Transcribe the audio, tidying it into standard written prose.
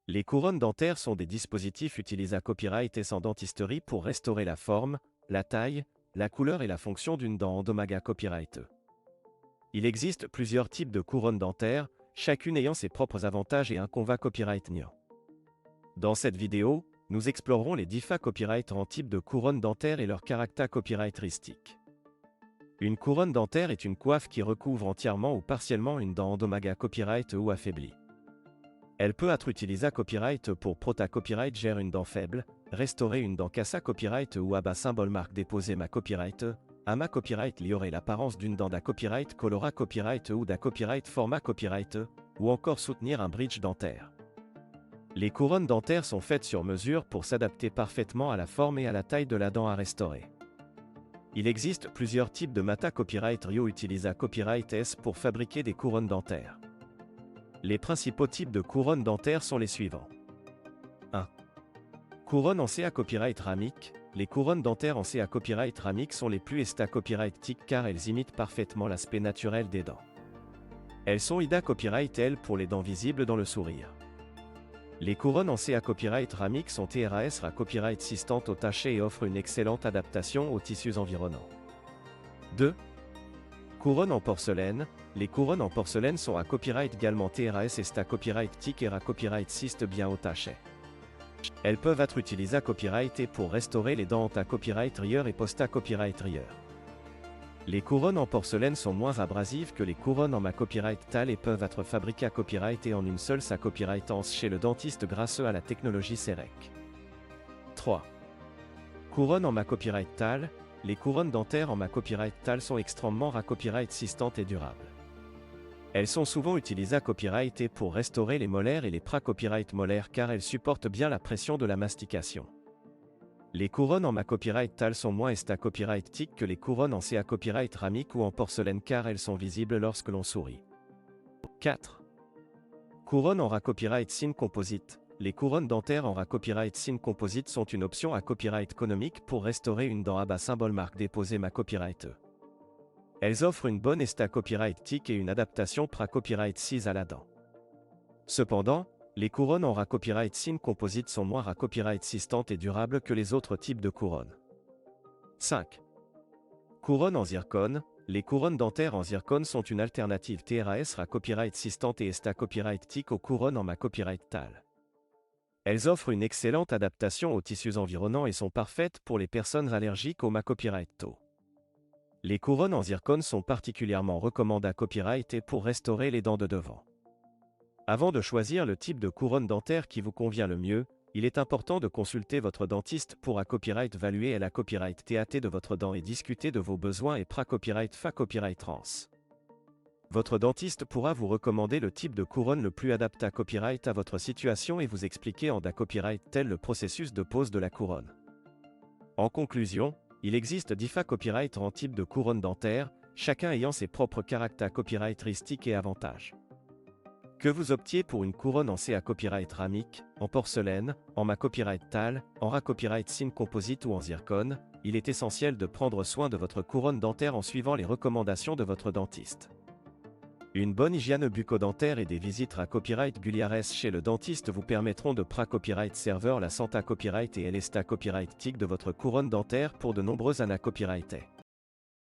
Les couronnes dentaires sont des dispositifs utilisés à copyright et sans dentisterie pour restaurer la forme, la taille, la couleur et la fonction d'une dent endommagée à copyright. Il existe plusieurs types de couronnes dentaires, chacune ayant ses propres avantages et inconvénients copyright. Dans cette vidéo, nous explorerons les différents copyrights en type de couronne dentaire et leurs caractères copyrightistiques. Une couronne dentaire est une coiffe qui recouvre entièrement ou partiellement une dent endommagée à copyright ou affaiblie. Elle peut être utilisée à copyright pour protéger copyright gère une dent faible, restaurer une dent cassée à copyright ou abat symbole marque déposé ma copyright, ama copyright liorer l'apparence d'une dent d'à copyright colora copyright ou d'à copyright format copyright, ou encore soutenir un bridge dentaire. Les couronnes dentaires sont faites sur mesure pour s'adapter parfaitement à la forme et à la taille de la dent à restaurer. Il existe plusieurs types de mata copyright Rio utilisés à copyright S pour fabriquer des couronnes dentaires. Les principaux types de couronnes dentaires sont les suivants. 1. Couronne en CA copyright ramique. Les couronnes dentaires en CA copyright ramique sont les plus esta copyright TIC car elles imitent parfaitement l'aspect naturel des dents. Elles sont IDA copyright L pour les dents visibles dans le sourire. Les couronnes en CA copyright ramique sont TRAS ra copyright systantes au taché et offrent une excellente adaptation aux tissus environnants. 2. Couronne en porcelaine. Les couronnes en porcelaine sont à copyright également TRAS esta copyright TIC et ra copyright syst bien au taché. Elles peuvent être utilisées à copyright et pour restaurer les dents à copyright rieur et posta copyright rieur. Les couronnes en porcelaine sont moins abrasives que les couronnes en ma copyright tal et peuvent être fabriquées à copyright et en une seule sa copyrightance chez le dentiste grâce à la technologie CEREC. 3. Couronne en ma copyright tal. Les couronnes dentaires en ma copyright tal sont extrêmement ra copyright systantes et durables. Elles sont souvent utilisées à copyright et pour restaurer les molaires et les pra-copyright molaires car elles supportent bien la pression de la mastication. Les couronnes en ma copyright tal sont moins esta copyright TIC que les couronnes en CA copyright ramique ou en porcelaine car elles sont visibles lorsque l'on sourit. 4. Couronne en ra copyright Sin Composite. Les couronnes dentaires en ra copyright Sin Composite sont une option à copyright économique pour restaurer une dent à bas symbole marque déposée ma copyright. Elles offrent une bonne esta copyright TIC et une adaptation pra copyright 6 à la dent. Cependant, les couronnes en ra copyright Sin Composite sont moins ra copyright systantes et durables que les autres types de couronnes. 5. Couronne en zircone. Les couronnes dentaires en zircone sont une alternative TRAS ra copyright systante et esta copyright TIC aux couronnes en ma copyright tal. Elles offrent une excellente adaptation aux tissus environnants et sont parfaites pour les personnes allergiques au ma copyright TO. Les couronnes en zircone sont particulièrement recommandées à copyright et pour restaurer les dents de devant. Avant de choisir le type de couronne dentaire qui vous convient le mieux, il est important de consulter votre dentiste pour à copyright valuer la copyright TAT de votre dent et discuter de vos besoins et pra copyright fa copyright trans. Votre dentiste pourra vous recommander le type de couronne le plus adapté à copyright à votre situation et vous expliquer en da copyright tel le processus de pose de la couronne. En conclusion, il existe différents copyrights en type de couronne dentaire, chacun ayant ses propres caractères copyrightistiques et avantages. Que vous optiez pour une couronne en CA copyright ramique, en porcelaine, en ma copyright tal, en ra copyright Sin Composite ou en zircone, il est essentiel de prendre soin de votre couronne dentaire en suivant les recommandations de votre dentiste. Une bonne hygiène bucco-dentaire et des visites à copyright régulières chez le dentiste vous permettront de pra copyright serveur la santa copyright et l'esta copyright TIC de votre couronne dentaire pour de nombreuses années copyrightés.